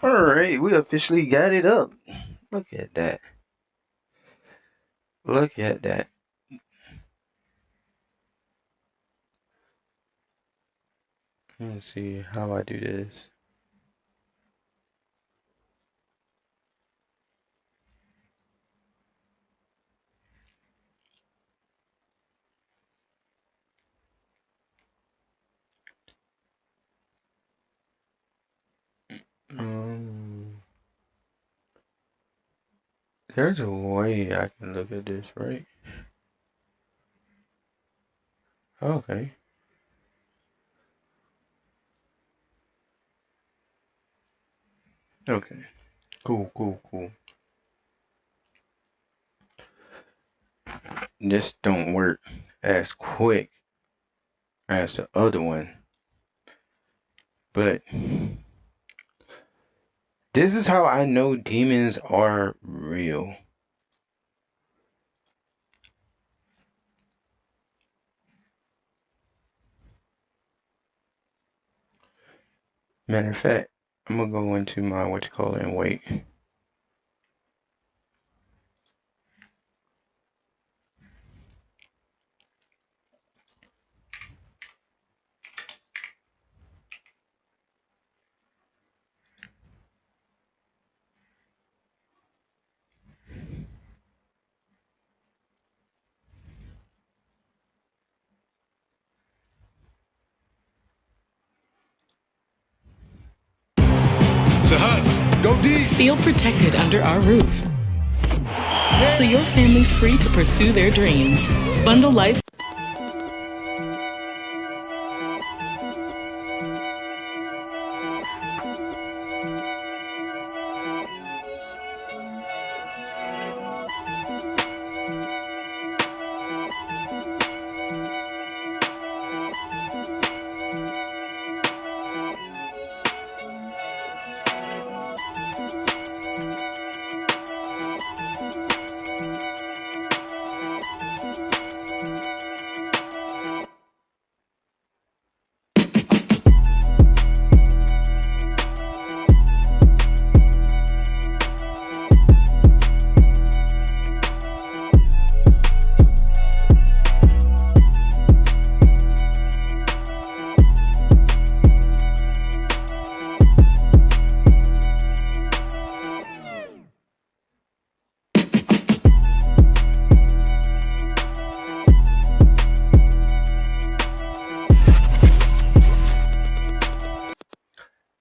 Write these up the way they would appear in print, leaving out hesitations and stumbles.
All right, we officially got it up. Look at that. Look at that. Let's see how I do this. There's a way I can look at this, right? Okay. Okay. Cool. This don't work as quick as the other one. But this is how I know demons are real. Matter of fact, I'm gonna go into my and wait. Sahad, go deep. Feel protected under our roof, so your family's free to pursue their dreams. Bundle life.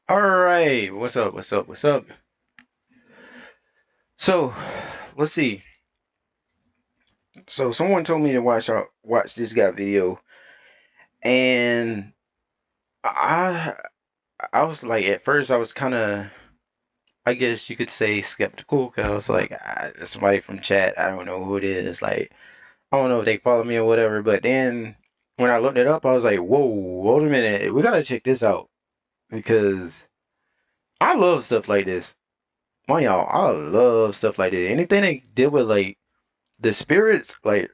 Alright, what's up? So, let's see. So someone told me to watch this guy video, and I was like, at first I was kind of, I guess you could say, skeptical, because I was like, somebody from chat, I don't know who it is, like, I don't know if they follow me or whatever. But then when I looked it up, I was like, whoa, hold a minute, we gotta check this out, because I love stuff like this. Man, y'all, I love stuff like this. Anything that deal with like the spirits, like,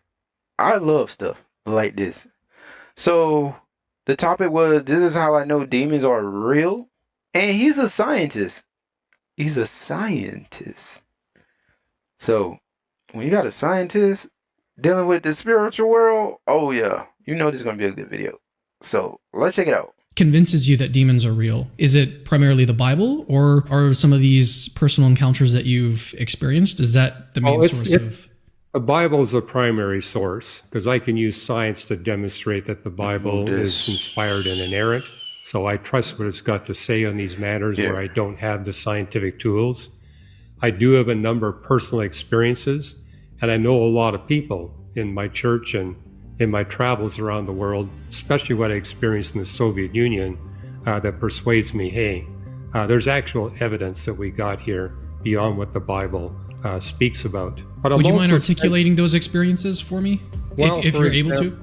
I love stuff like this. So the topic was, this is how I know demons are real. And he's a scientist. So when you got a scientist dealing with the spiritual world, oh yeah, you know this is gonna be a good video. So let's check it out. Convinces you that demons are real? Is it primarily the Bible, or are some of these personal encounters that you've experienced? Is that the main source of? The Bible is the primary source, because I can use science to demonstrate that the Bible is inspired and inerrant. So I trust what it's got to say on these matters where I don't have the scientific tools. I do have a number of personal experiences, and I know a lot of people in my church and in my travels around the world, especially what I experienced in the Soviet Union, that persuades me, hey, there's actual evidence that we got here beyond what the Bible speaks about. But would you mind articulating those experiences for me, if you're able to?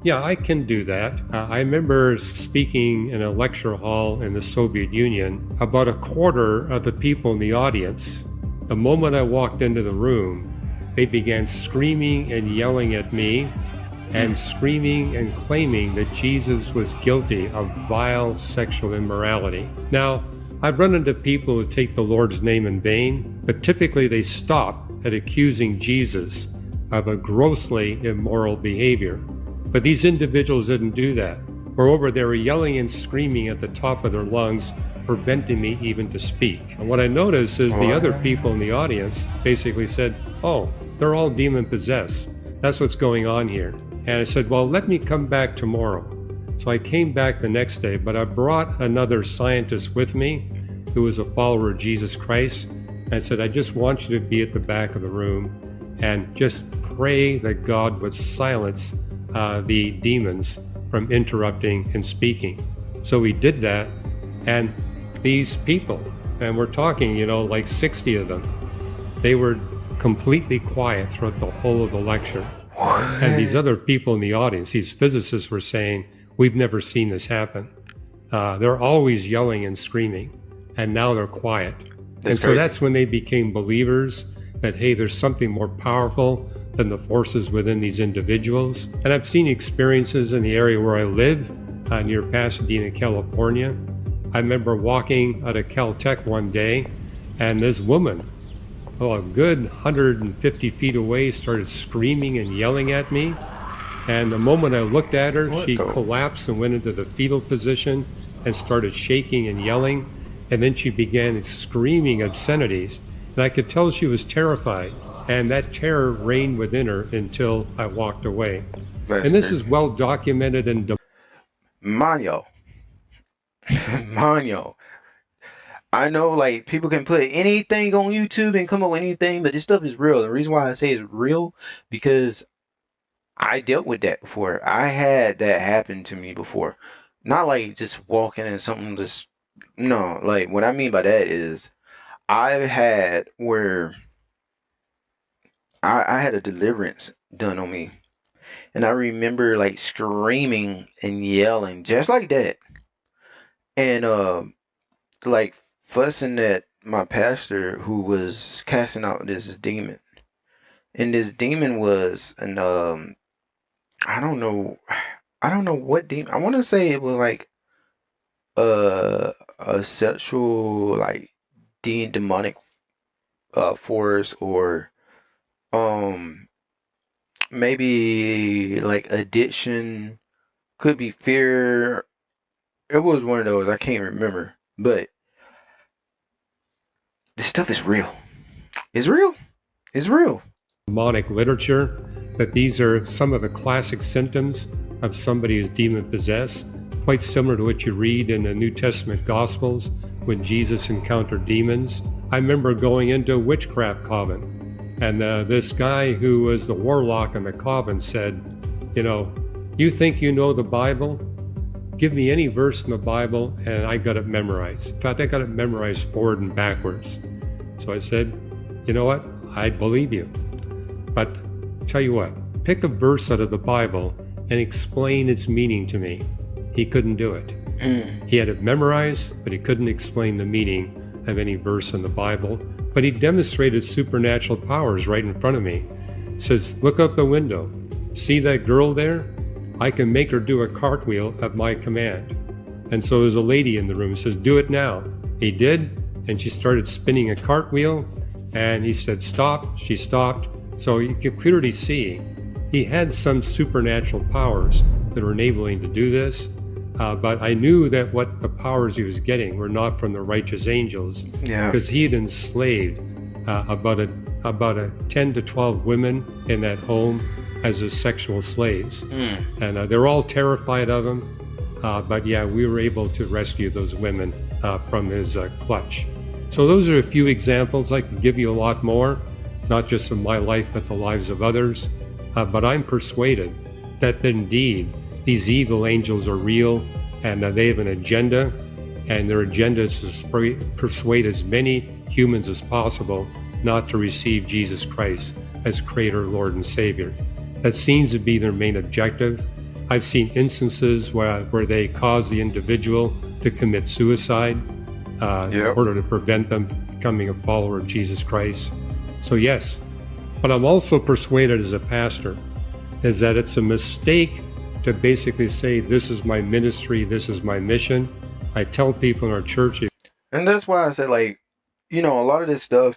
Yeah, I can do that. I remember speaking in a lecture hall in the Soviet Union. About a quarter of the people in the audience, the moment I walked into the room, they began screaming and yelling at me, and screaming and claiming that Jesus was guilty of vile sexual immorality. Now, I've run into people who take the Lord's name in vain, but typically they stop at accusing Jesus of a grossly immoral behavior. But these individuals didn't do that. Moreover, they were yelling and screaming at the top of their lungs, preventing me even to speak. And what I noticed is the other people in the audience basically said, oh, they're all demon possessed. That's what's going on here. And I said, well, let me come back tomorrow. So I came back the next day, but I brought another scientist with me who was a follower of Jesus Christ. And I said, I just want you to be at the back of the room and just pray that God would silence the demons from interrupting and speaking. So we did that, and these people, and we're talking, like 60 of them, they were completely quiet throughout the whole of the lecture. And these other people in the audience, these physicists, were saying, we've never seen this happen. They're always yelling and screaming, and now they're quiet. And so that's when they became believers that, hey, there's something more powerful than the forces within these individuals. And I've seen experiences in the area where I live, near Pasadena, California. I remember walking out of Caltech one day, and this woman, a good 150 feet away, started screaming and yelling at me. And the moment I looked at her, she collapsed and went into the fetal position and started shaking and yelling. And then she began screaming obscenities. And I could tell she was terrified. And that terror reigned within her until I walked away. And this is well documented in Manyo. I know, like, people can put anything on YouTube and come up with anything, but this stuff is real. The reason why I say it's real, because I dealt with that before. I had that happen to me before. Not like just walking and something just, no, like, what I mean by that is I've had where I had a deliverance done on me. And I remember, like, screaming and yelling just like that. And, like, fussing at my pastor who was casting out this demon. And this demon was an, I don't know what demon. I want to say it was like a sexual, like, demonic force, or maybe like addiction, could be fear. It was one of those, I can't remember, but this stuff is real. It's real. It's real. Demonic literature, that these are some of the classic symptoms of somebody who's demon possessed, quite similar to what you read in the New Testament Gospels when Jesus encountered demons. I remember going into a witchcraft coven, and this guy who was the warlock in the coven said, you think you know the Bible? Give me any verse in the Bible, and I got it memorized. In fact, I got it memorized forward and backwards. So I said, you know what? I believe you. But tell you what, pick a verse out of the Bible and explain its meaning to me. He couldn't do it. He had it memorized, but he couldn't explain the meaning of any verse in the Bible. But he demonstrated supernatural powers right in front of me. He says, look out the window. See that girl there? I can make her do a cartwheel at my command. And so there's a lady in the room who says, do it now. He did, and she started spinning a cartwheel, and he said, stop. She stopped. So you can clearly see he had some supernatural powers that were enabling to do this. But I knew that what the powers he was getting were not from the righteous angels, because he had enslaved about a 10 to 12 women in that home as his sexual slaves. And they're all terrified of him. But yeah, we were able to rescue those women from his clutch. So those are a few examples. I could give you a lot more, not just of my life, but the lives of others. But I'm persuaded that indeed these evil angels are real, and they have an agenda, and their agenda is to persuade as many humans as possible not to receive Jesus Christ as Creator, Lord, and Savior. That seems to be their main objective. I've seen instances where they cause the individual to commit suicide in order to prevent them becoming a follower of Jesus Christ. So yes, but I'm also persuaded as a pastor is that it's a mistake to basically say, this is my ministry, this is my mission. I tell people in our church, And that's why I said, like, a lot of this stuff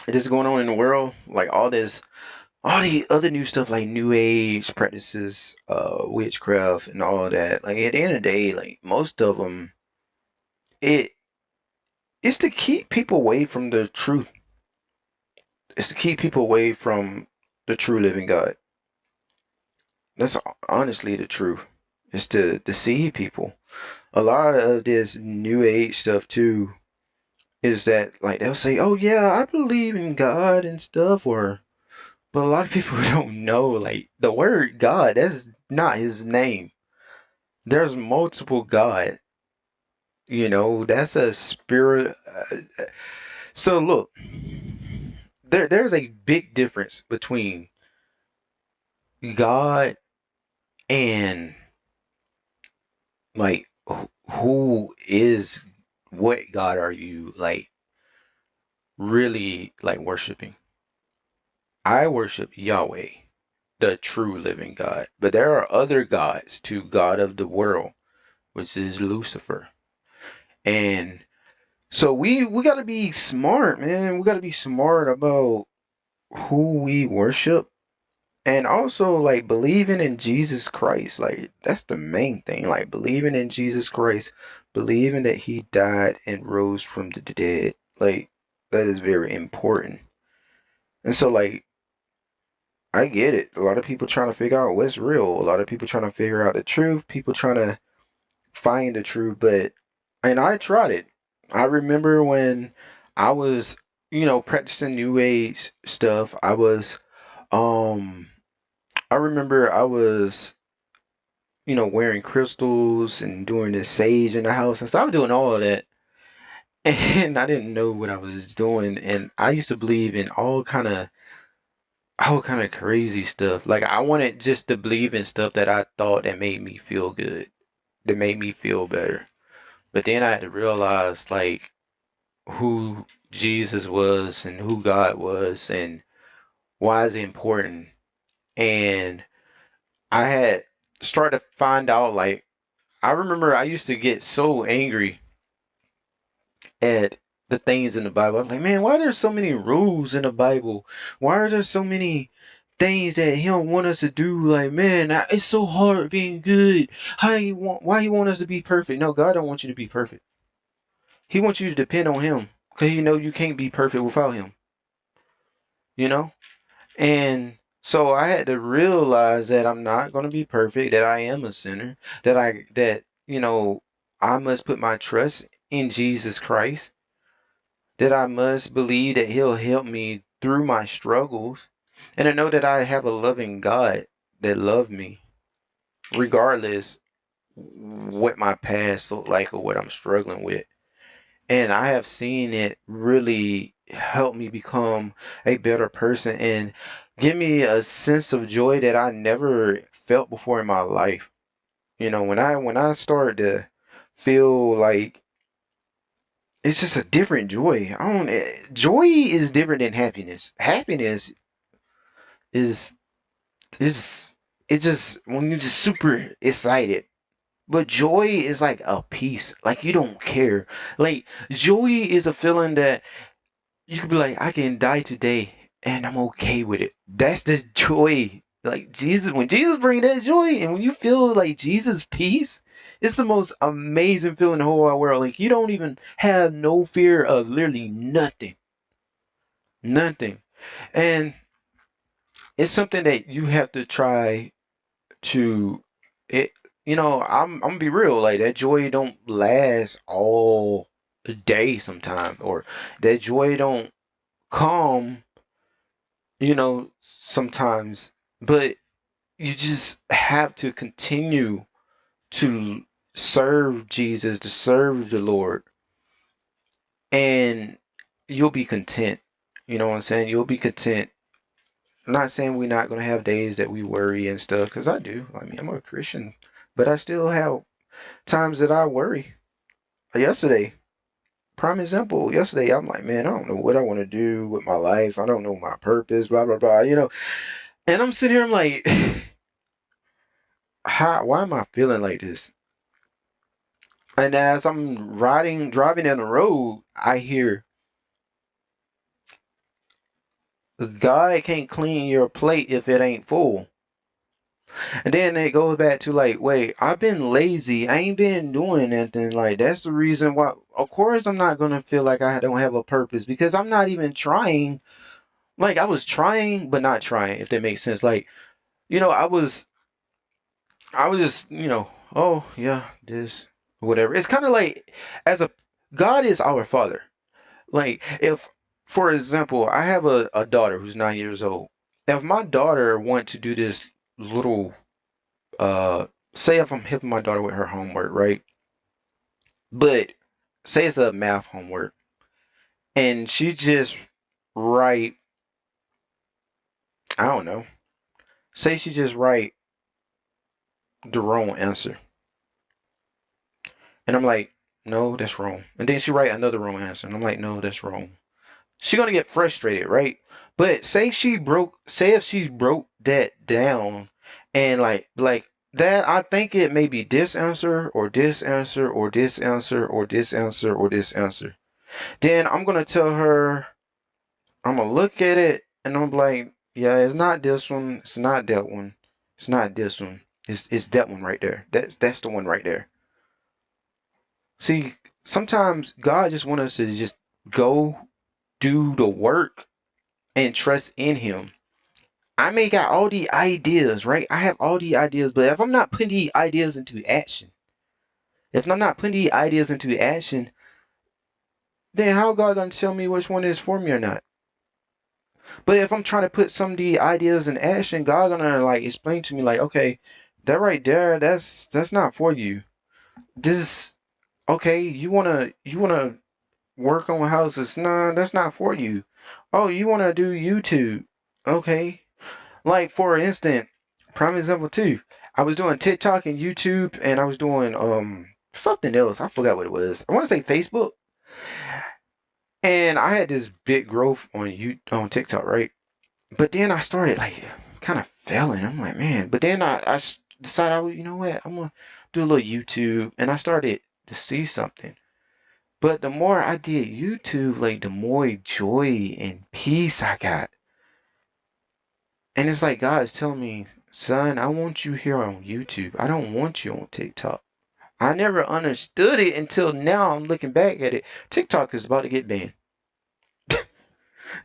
that is going on in the world, like all the other new stuff, like new age practices, witchcraft and all that. Like, at the end of the day, like, most of them, it it's to keep people away from the truth. It's to keep people away from the true living God. That's honestly the truth. It's to deceive people. A lot of this new age stuff too is that, like, they'll say, "Oh yeah, I believe in God and stuff," or but a lot of people don't know, like, the word God, that's not his name. There's multiple God. That's a spirit. So look, there's a big difference between God and, like, who is, what God are you, like, really, like, worshiping? I worship Yahweh, the true living God. But there are other gods to God of the world, which is Lucifer. And so we got to be smart, man. We got to be smart about who we worship, and also, like, believing in Jesus Christ. Like, that's the main thing. Like, believing in Jesus Christ, believing that he died and rose from the dead. Like, that is very important. And so, like, I get it. A lot of people trying to figure out what's real. A lot of people trying to figure out the truth. People trying to find the truth. And I tried it. I remember when I was, practicing New Age stuff. Um, I remember I was, wearing crystals and doing the sage in the house and stuff. I was doing all of that. And I didn't know what I was doing. And I used to believe in all kind of crazy stuff. Like, I wanted just to believe in stuff that I thought that made me feel good, that made me feel better. But then I had to realize, like, who Jesus was and who God was and why is it important. And I had started to find out, like, I remember I used to get so angry at the things in the Bible. I was like, man, why are there so many rules in the Bible? Why are there so many things that he don't want us to do? Like, man, it's so hard being good. Why he want us to be perfect? No, God don't want you to be perfect. He wants you to depend on him because you can't be perfect without him. You know? And so I had to realize that I'm not going to be perfect, that I am a sinner, I must put my trust in Jesus Christ, that I must believe that he'll help me through my struggles, and to know that I have a loving God that loved me regardless what my past looked like or what I'm struggling with. And I have seen it really help me become a better person and give me a sense of joy that I never felt before in my life. When I started to feel like it's just a different joy. Joy is different than happiness. Happiness is it's just when you're just super excited. But joy is like a peace. Like, you don't care. Like, joy is a feeling that you could be like, I can die today and I'm okay with it. That's the joy. Like, when Jesus brings that joy, and when you feel like Jesus' peace, it's the most amazing feeling in the whole wide world. Like, you don't even have no fear of literally nothing. Nothing. And it's something that you have to try to it. I'm gonna be real. Like, that joy don't last all day sometimes, or that joy don't come, sometimes. But you just have to continue to serve Jesus, to serve the Lord, and you'll be content. You know what I'm saying? You'll be content. I'm not saying we're not gonna have days that we worry and stuff, because I do. I mean, I'm a Christian, but I still have times that I worry. Yesterday, prime example, yesterday I'm like, man, I don't know what I want to do with my life. I don't know my purpose, blah, blah, blah, And I'm sitting here, I'm like, why am I feeling like this? And as I'm driving down the road, I hear, God can't clean your plate if it ain't full. And then it goes back to like, wait, I've been lazy. I ain't been doing anything. Like, that's the reason why. Of course, I'm not gonna feel like I don't have a purpose because I'm not even trying. Like, I was trying, but not trying, if that makes sense. Like, I was just, oh yeah, this, whatever. It's kind of like, as a God is our Father. Like, if, for example, I have a daughter who's 9 years old. If my daughter want to do this little, say if I'm helping my daughter with her homework, right? But say it's a math homework, and she just write, I don't know. Say she just write the wrong answer, and I'm like, no, that's wrong. And then she write another wrong answer, and I'm like, no, that's wrong. She's gonna get frustrated, right? But say if she broke that down, and like that, I think it may be this answer or this answer or this answer or this answer or this answer. Then I'm gonna tell her, I'm gonna look at it, and I'm like, yeah, it's not this one, it's not that one, it's not this one, it's that one right there. That's the one right there. See, sometimes God just wants us to just go do the work and trust in Him. I may got all the ideas, right? I have all the ideas, but if I'm not putting the ideas into action, then how God gonna tell me which one is for me or not? But if I'm trying to put some of the ideas in action, God gonna like explain to me like, okay, that right there, that's not for you. This, okay, you wanna work on houses? Nah, that's not for you. Oh, you wanna do YouTube? Okay. Like, for instance, prime example too. I was doing TikTok and YouTube, and I was doing something else. I forgot what it was. I want to say Facebook. And I had this big growth on TikTok, right? But then I started like kind of failing. I'm like, man. But then I decided, you know what? I'm gonna do a little YouTube, and I started to see something. But the more I did YouTube, like the more joy and peace I got. And it's like God is telling me, son, I want you here on YouTube. I don't want you on TikTok. I never understood it until now. I'm looking back at it. TikTok is about to get banned.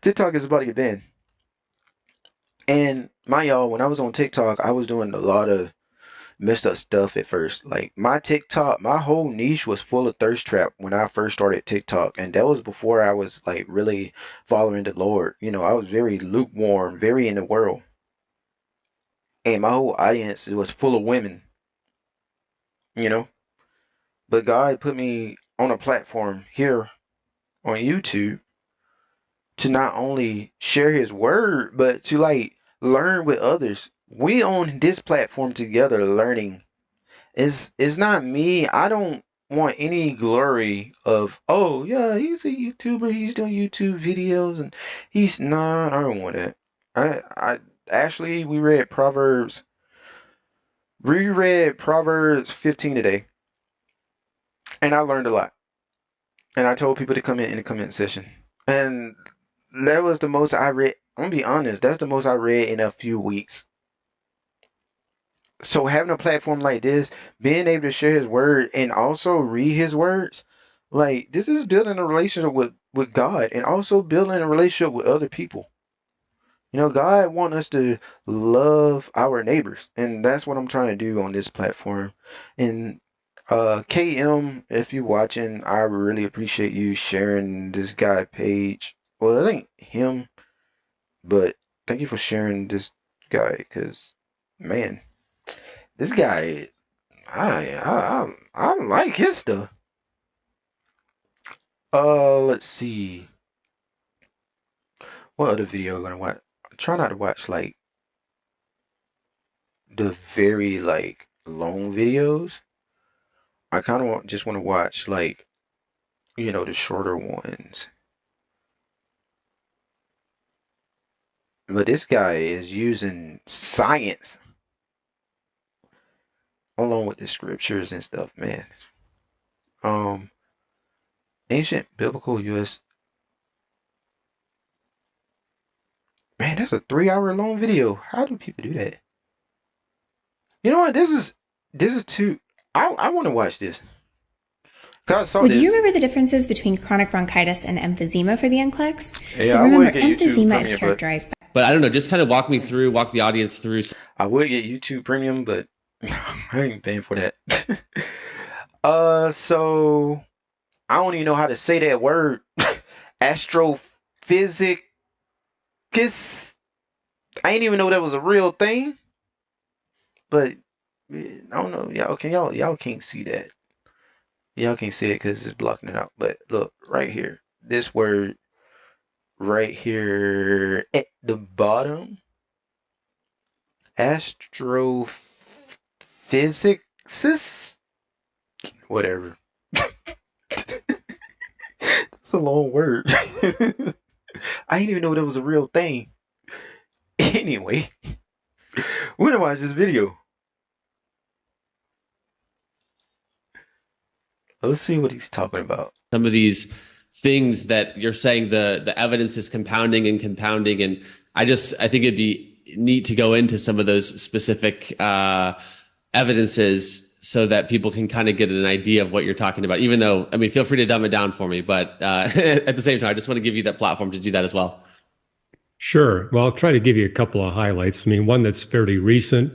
TikTok is about to get banned. And y'all, when I was on TikTok, I was doing a lot of messed up stuff at first. Like my TikTok, my whole niche was full of thirst trap when I first started TikTok. And that was before I was like really following the Lord. I was very lukewarm, very in the world. And my whole audience was full of women, you know. But God put me on a platform here on YouTube to not only share His word, but to like learn with others. We on this platform together learning. It's not me. I don't want any glory of, oh yeah, he's a YouTuber, he's doing YouTube videos, and he's not. I don't want that. I actually we read Proverbs 15 today, and I learned a lot. And I told people to come in the comment session, and that was the most I read. I'm gonna be honest, that's the most I read in a few weeks. So having a platform like this, being able to share His word and also read His words, like this is building a relationship with God, and also building a relationship with other people. God wants us to love our neighbors, and that's what I'm trying to do on this platform. And KM, if you're watching, I really appreciate you sharing this guy page. Well, I think him, but thank you for sharing this guy, because man, this guy, I like his stuff. Let's see. What other video am I gonna watch? Try not to watch like the very like long videos. I kind of just want to watch like the shorter ones. But this guy is using science along with the scriptures and stuff, man. Um, ancient biblical U.S. Man, that's a 3 hour long video. How do people do that? You know what? This is too. I want to watch this. Would you remember the differences between chronic bronchitis and emphysema for the NCLEX? Yeah, so remember, emphysema is characterized by... But I don't know, just kind of walk the audience through. I would get YouTube Premium, but I ain't paying for that. So I don't even know how to say that word. Astrophysicus. I ain't even know that was a real thing. But I don't know. Y'all can't see that. Y'all can't see it because it's blocking it out. But look, right here. This word right here at the bottom. Astrophysics? Whatever. That's a long word. I didn't even know that was a real thing. Anyway, we're gonna watch this video. Let's see what he's talking about. Some of these things that you're saying the evidence is compounding, and I think it'd be neat to go into some of those specific evidences so that people can kind of get an idea of what you're talking about. Even though, I mean, feel free to dumb it down for me, but at the same time, I just want to give you that platform to do that as well. Sure. Well, I'll try to give you a couple of highlights. I mean, one that's fairly recent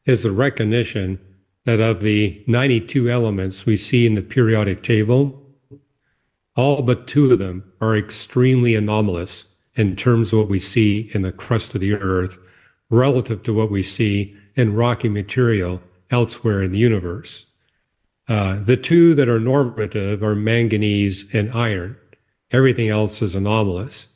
is the recognition that of the 92 elements we see in the periodic table, all but 2 of them are extremely anomalous in terms of what we see in the crust of the earth relative to what we see in rocky material elsewhere in the universe. The 2 that are normative are manganese and iron. Everything else is anomalous,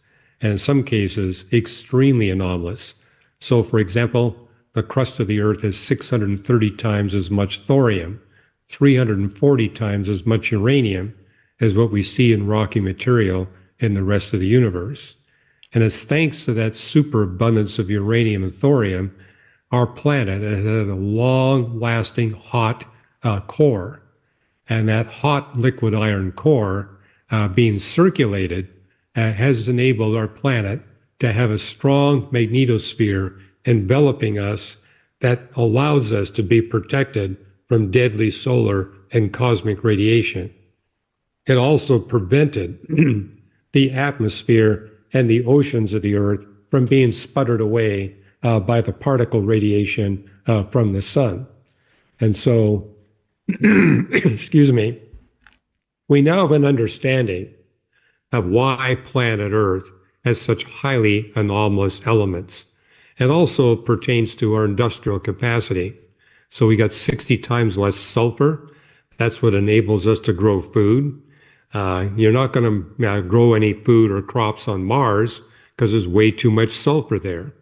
and in some cases, extremely anomalous. So, for example, the crust of the earth is 630 times as much thorium, 340 times as much uranium as what we see in rocky material in the rest of the universe. And it's thanks to that superabundance of uranium and thorium, our planet has had a long-lasting hot core. And that hot liquid iron core being circulated has enabled our planet to have a strong magnetosphere enveloping us that allows us to be protected from deadly solar and cosmic radiation. It also prevented the atmosphere and the oceans of the earth from being sputtered away by the particle radiation from the sun. And so, excuse me, we now have an understanding of why planet Earth has such highly anomalous elements. It also pertains to our industrial capacity. So we got 60 times less sulfur. That's what enables us to grow food. You're not going to grow any food or crops on Mars because there's way too much sulfur there.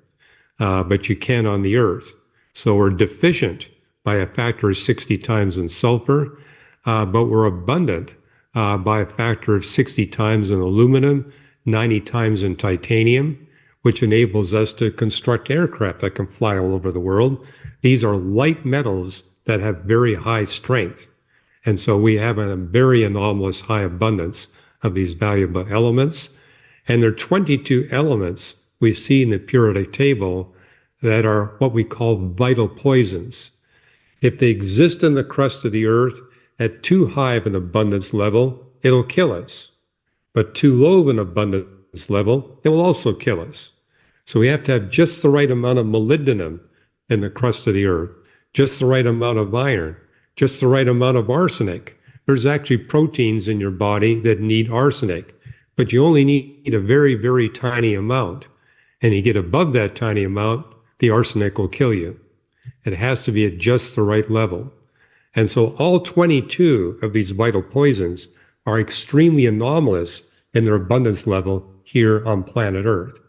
But you can on the Earth. So we're deficient by a factor of 60 times in sulfur, but we're abundant by a factor of 60 times in aluminum, 90 times in titanium, which enables us to construct aircraft that can fly all over the world. These are light metals that have very high strength. And so we have a very anomalous high abundance of these valuable elements. And there are 22 elements we see in the periodic table that are what we call vital poisons. If they exist in the crust of the earth at too high of an abundance level, it'll kill us. But too low of an abundance level, it will also kill us. So we have to have just the right amount of molybdenum in the crust of the earth, just the right amount of iron, just the right amount of arsenic. There's actually proteins in your body that need arsenic, but you only need a very, very tiny amount. And you get above that tiny amount, the arsenic will kill you. It has to be at just the right level. And so all 22 of these vital poisons are extremely anomalous in their abundance level here on planet Earth.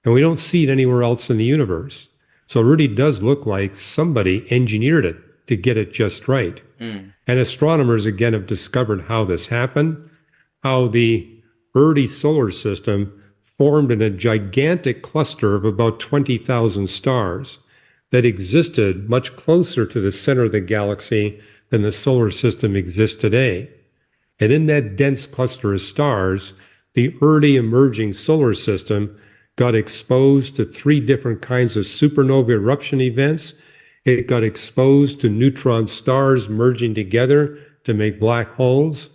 And we don't see it anywhere else in the universe. So it really does look like somebody engineered it to get it just right. And astronomers, again, have discovered how this happened, how the early solar system formed in a gigantic cluster of about 20,000 stars that existed much closer to the center of the galaxy than the solar system exists today. And in that dense cluster of stars, the early emerging solar system got exposed to 3 different kinds of supernova eruption events. It got exposed to neutron stars merging together to make black holes,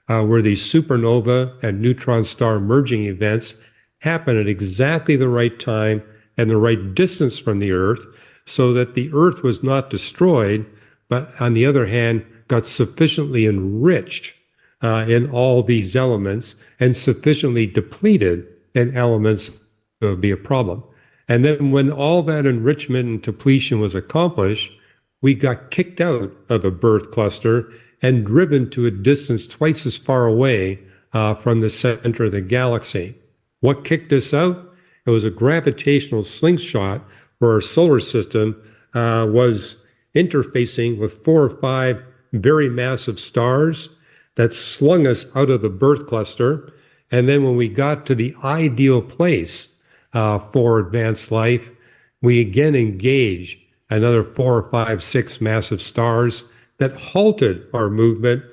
where these supernova and neutron star merging events happen at exactly the right time and the right distance from the Earth, so that the Earth was not destroyed, but on the other hand, got sufficiently enriched in all these elements and sufficiently depleted in elements that would be a problem. And then when all that enrichment and depletion was accomplished, we got kicked out of the birth cluster and driven to a distance twice as far away from the center of the galaxy. What kicked us out? It was a gravitational slingshot where our solar system was interfacing with 4 or 5 very massive stars that slung us out of the birth cluster. And then when we got to the ideal place for advanced life, we again engaged another 4 or 5, 6 massive stars that halted our movement.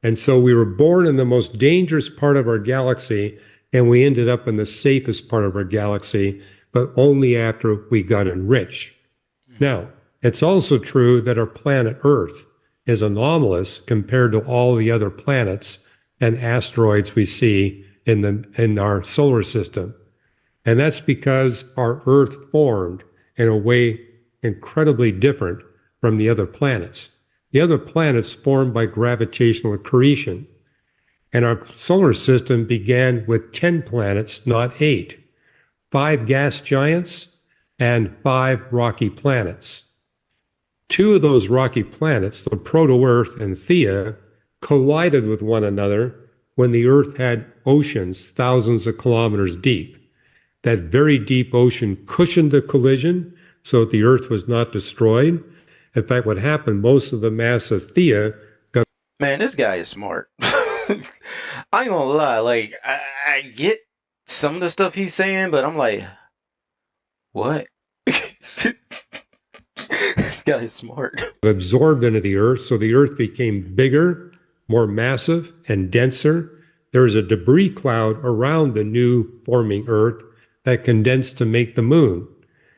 And so we were born in the most dangerous part of our galaxy, and we ended up in the safest part of our galaxy, but only after we got enriched. Now, it's also true that our planet Earth is anomalous compared to all the other planets and asteroids we see in our solar system. And that's because our Earth formed in a way incredibly different from the other planets. The other planets formed by gravitational accretion. And our solar system began with 10 planets, not 8. 5 gas giants and 5 rocky planets. 2 of those rocky planets, the Proto-Earth and Theia, collided with one another when the Earth had oceans thousands of kilometers deep. That very deep ocean cushioned the collision so that the Earth was not destroyed. In fact, what happened, most of the mass of Theia got... Man, this guy is smart. I ain't gonna lie, like, I get some of the stuff he's saying, but I'm like, what? This guy is smart. Absorbed into the Earth, so the Earth became bigger, more massive, and denser. There is a debris cloud around the new forming Earth that condensed to make the moon.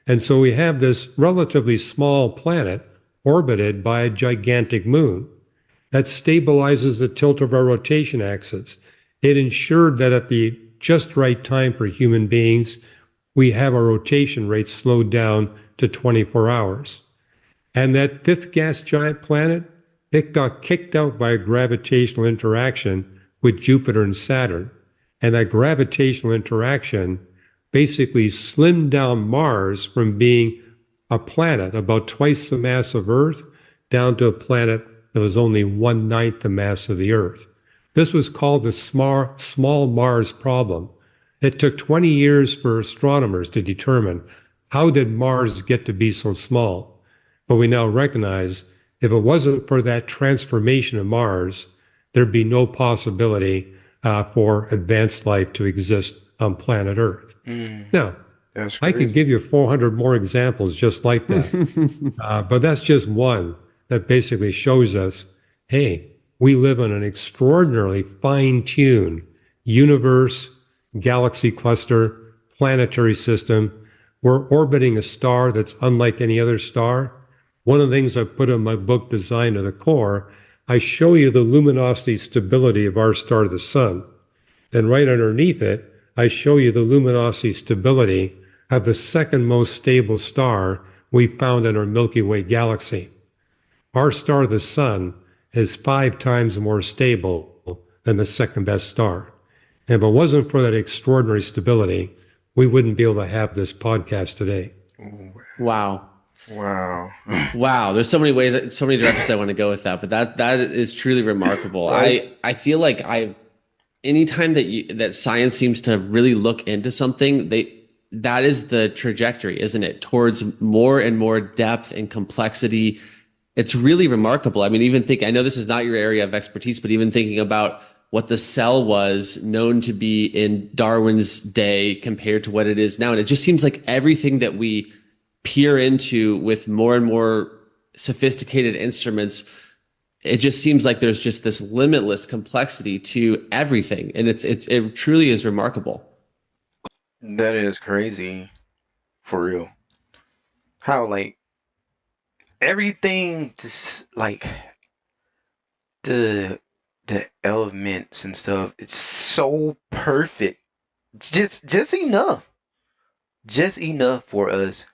And so we have this relatively small planet orbited by a gigantic moon that stabilizes the tilt of our rotation axis. It ensured that at the just right time for human beings, we have our rotation rate slowed down to 24 hours. And that 5th gas giant planet, it got kicked out by a gravitational interaction with Jupiter and Saturn. And that gravitational interaction basically slimmed down Mars from being a planet about twice the mass of Earth down to a planet that was only 1/9 the mass of the Earth. This was called the small Mars problem. It took 20 years for astronomers to determine how did Mars get to be so small. But we now recognize if it wasn't for that transformation of Mars, there'd be no possibility for advanced life to exist on planet Earth. Now, I could give you 400 more examples just like that. But that's just one that basically shows us, hey, we live in an extraordinarily fine-tuned universe, galaxy cluster, planetary system. We're orbiting a star that's unlike any other star. One of the things I put in my book, Design to the Core, I show you the luminosity stability of our star, the sun. Then right underneath it, I show you the luminosity stability of the second most stable star we found in our Milky Way galaxy. Our star, the sun, is 5 times more stable than the second best star. And if it wasn't for that extraordinary stability, we wouldn't be able to have this podcast today. Wow. Wow. Wow. There's so many ways, so many directions I want to go with that, but that is truly remarkable. I feel like anytime that science seems to really look into something, that is the trajectory, isn't it? Towards more and more depth and complexity. It's really remarkable. I mean, I know this is not your area of expertise, but even thinking about what the cell was known to be in Darwin's day compared to what it is now. And it just seems like everything that we peer into with more and more sophisticated instruments it just seems like there's just this limitless complexity to everything, and it truly is remarkable. That is crazy, for real. How like everything just like the elements and stuff, it's so perfect. Just enough. Just enough for us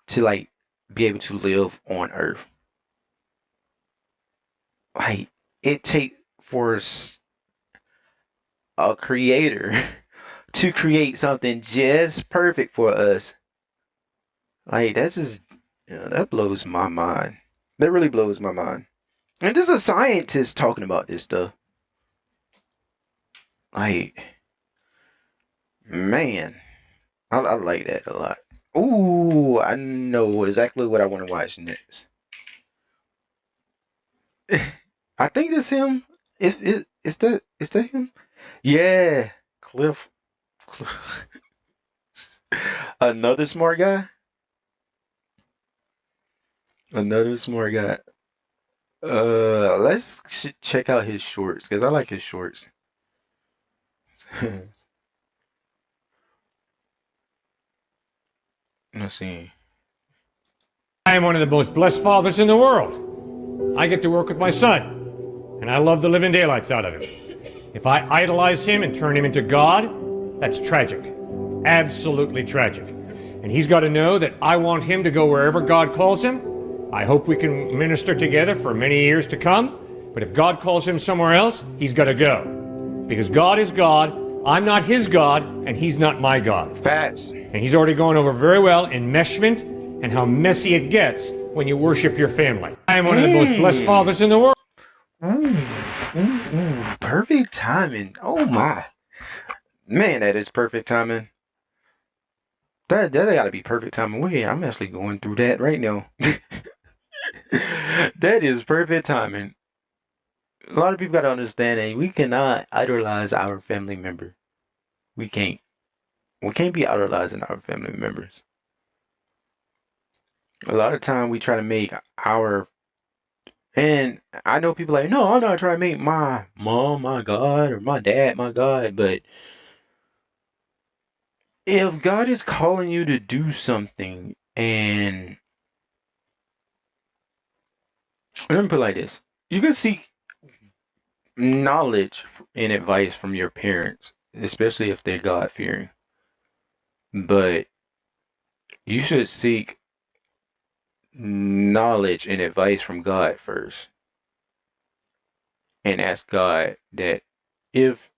to like be able to live on Earth. Like it take for a creator to create something just perfect for us. Like that just that blows my mind. That really blows my mind. And there's a scientist talking about this stuff. Like, man, I like that a lot. Ooh, I know exactly what I want to watch next. I think that's him. Is that him? Yeah, Cliff. Another smart guy. Another smart guy. Let's check out his shorts because I like his shorts. Let's see. I am one of the most blessed fathers in the world. I get to work with my son, and I love the living daylights out of him. If I idolize him and turn him into God, that's tragic. Absolutely tragic. And he's got to know that I want him to go wherever God calls him. I hope we can minister together for many years to come. But if God calls him somewhere else, he's got to go. Because God is God, I'm not his God, and he's not my God. Facts. And he's already gone over very well enmeshment and how messy it gets when you worship your family. I am one of the most blessed fathers in the world. Perfect timing. Oh my. Man, that is perfect timing. That gotta be perfect timing. Wait, I'm actually going through that right now. That is perfect timing. A lot of people gotta understand that we cannot idolize our family member. We can't. We can't be idolizing our family members. A lot of time we try to make our, and I know people like, no, I'm not trying to make my mom my God or my dad my God, but if God is calling you to do something, and let me put it like this, you can seek knowledge and advice from your parents, especially if they're God-fearing. But you should seek knowledge and advice from God first. And ask God if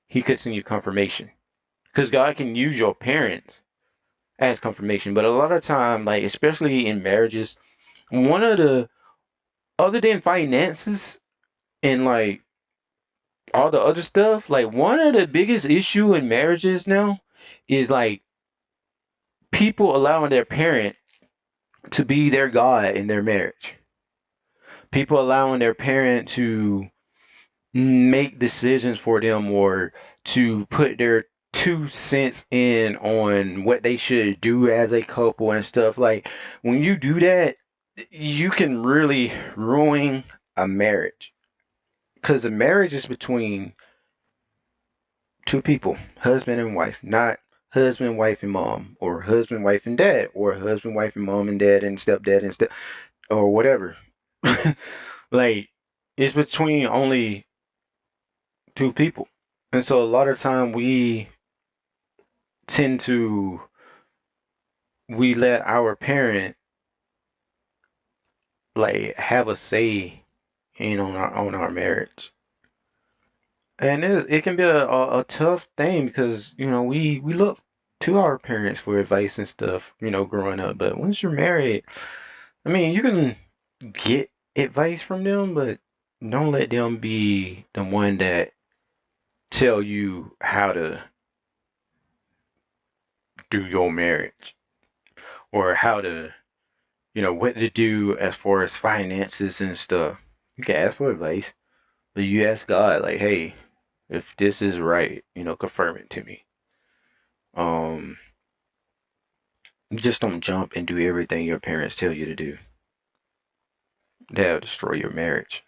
he could send you confirmation. Because God can use your parents as confirmation. But a lot of time, like especially in marriages, one of the, other than finances and like all the other stuff, like one of the biggest issue in marriages now is like people allowing their parent to be their God in their marriage. People allowing their parent to make decisions for them or to put their 2 cents in on what they should do as a couple and stuff. Like when you do that, you can really ruin a marriage. Because a marriage is between two people, husband and wife, not husband, wife, and mom, or husband, wife, and dad, or husband, wife, and mom, and dad, and stepdad, and or whatever. Like, it's between only two people. And so a lot of time we let our parent like have a say on our marriage, and it can be a tough thing because we look to our parents for advice and stuff growing up. But once you're married, I mean, you can get advice from them, but don't let them be the one that tell you how to do your marriage or how to what to do as far as finances and stuff. You can ask for advice, but you ask God, like, hey, if this is right, confirm it to me. You just don't jump and do everything your parents tell you to do. That'll destroy your marriage.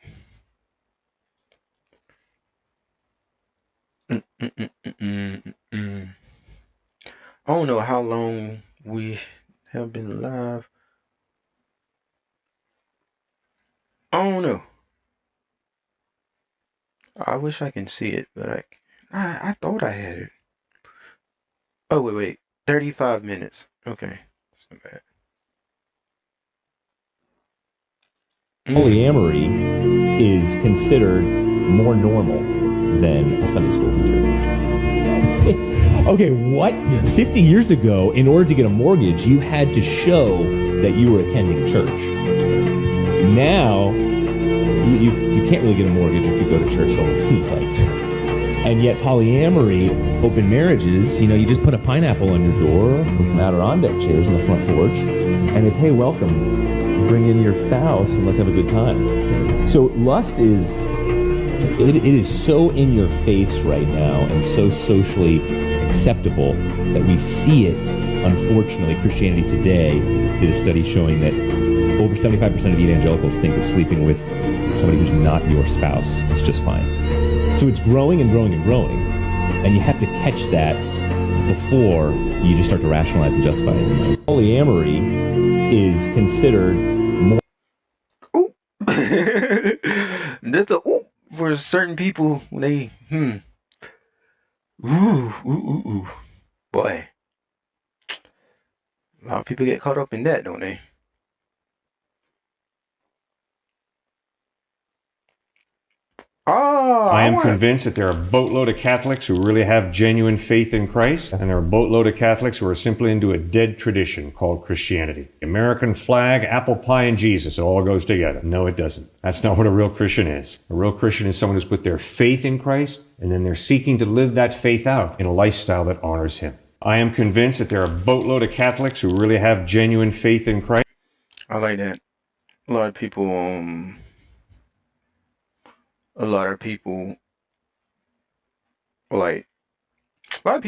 I don't know how long we have been live. I don't know. I wish I can see it, but I thought I had it. Oh, wait. 35 minutes. Okay. That's not bad. Polyamory is considered more normal than a Sunday school teacher. Okay, what? 50 years ago, in order to get a mortgage, you had to show that you were attending church. Now, you can't really get a mortgage if you go to church, it almost seems like. And yet polyamory, open marriages, you just put a pineapple on your door with some Adirondack chairs on the front porch, and it's, hey, welcome, bring in your spouse and let's have a good time. So lust is, it is so in your face right now and so socially acceptable that we see it. Unfortunately, Christianity Today did a study showing that over 75% of evangelicals think that sleeping with somebody who's not your spouse is just fine. So it's growing and growing and growing. And you have to catch that before you just start to rationalize and justify it. Polyamory is considered more... Ooh. That's a ooh for certain people. They, Ooh. Boy. A lot of people get caught up in that, don't they? I am convinced that there are a boatload of Catholics who really have genuine faith in Christ, and there are a boatload of Catholics who are simply into a dead tradition called Christianity. American flag, apple pie, and Jesus, it all goes together. No, it doesn't. That's not what a real Christian is. A real Christian is someone who's put their faith in Christ, and then they're seeking to live that faith out in a lifestyle that honors Him. I am convinced that there are a boatload of Catholics who really have genuine faith in Christ. I like that. A lot of people,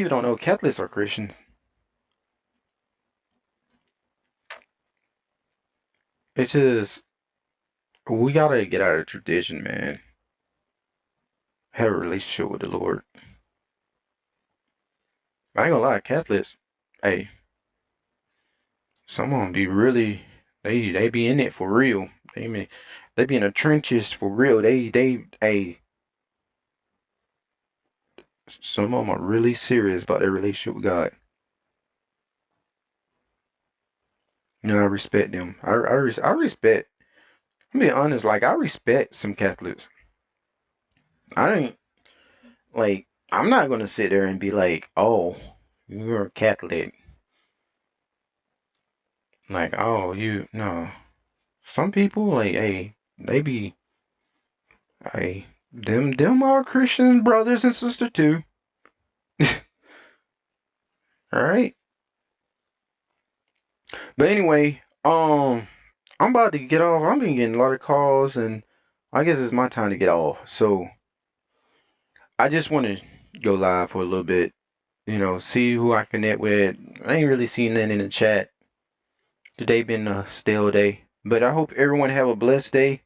don't know Catholics are Christians. It's just, we gotta get out of tradition, man. Have a relationship with the Lord. I ain't gonna lie, Catholics, hey, some of them be really, they be in it for real. They be in the trenches for real. Hey, some of them are really serious about their relationship with God. I respect them. I respect. I'm being honest. Like, I respect some Catholics. I'm not gonna sit there and be like, "Oh, you're a Catholic." Like, oh, no. Some people, like, hey, they be, hey, them are Christian brothers and sisters too. Alright. But anyway, I'm about to get off. I've been getting a lot of calls, and I guess it's my time to get off. So I just want to go live for a little bit, see who I connect with. I ain't really seen that in the chat. Today been a stale day. But I hope everyone have a blessed day.